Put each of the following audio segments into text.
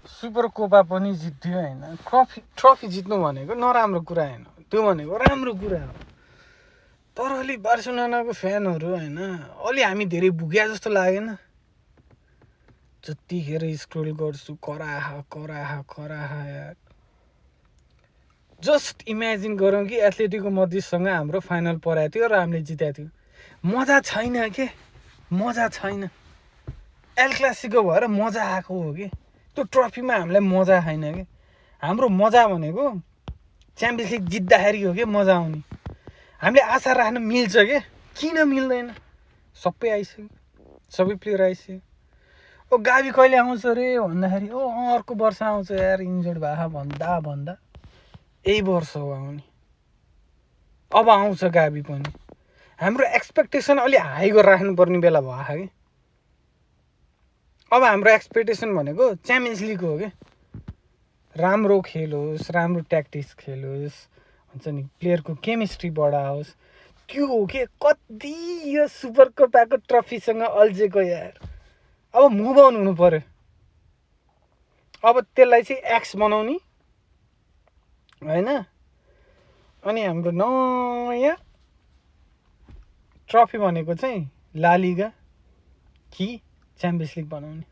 Super Copa पनि जित्यो होइन। ट्रफी जित्नु भनेको नराम्रो कुरा होइन, त्यो भनेको राम्रो कुरा हो। तर अलि बार्सिलोनाको फ्यानहरू होइन अलि हामी धेरै भुग्या जस्तो लागेन। जतिखेर स्क्रोल गर्छु कराहा यार। जस्ट इमेजिन गरौँ कि एथलेटिको मद्रिदसँग हाम्रो फाइनल पराएको थियो र हामीले जितेको थियो। मजा छैन के, मजा छैन। एल क्लासिको भएर मजा आएको हो कि त्यो ट्रफीमा हामीलाई मजा छैन कि। हाम्रो मजा भनेको च्याम्पियन्स लिग जित्दाखेरि हो कि मजा आउने। हामीले आशा राख्न मिल्छ के, किन मिल्दैन? सबै आइसक्यो, सबै प्लेयर आइसक्यो। ओ गाबी कहिले आउँछ रे भन्दाखेरि अर्को वर्ष आउँछ यार, इन्जर्ड भए भन्दा यही वर्ष हो आउने। अब आउँछ गाबी पनि। हाम्रो एक्सपेक्टेसन अलि हाई गरेर राख्नुपर्ने बेला भयो कि। अब हाम्रो एक्सपेक्टेसन भनेको च्याम्पियन्स लिग हो कि। राम्रो खेल होस्, राम्रो ट्याक्टिक्स खेल होस्, हुन्छ नि, प्लेयरको केमिस्ट्री बढाओस्, त्यो हो कि। कति यो सुपर कपको ट्रफीसँग अल्झेको यार। अब मुभ अन हुनु पर्यो। अब त्यसलाई चाहिँ एक्स बनाउने होइन, अनि हाम्रो नयाँ ट्रफी भनेको चाहिँ ला लिगा कि च्याम्पियन्स लिग बनाउने,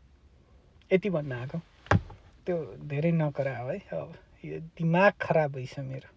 यति भन्न आएको। त्यो धेरै नकरा है। अब यो दिमाग खराब भइछ मेरो।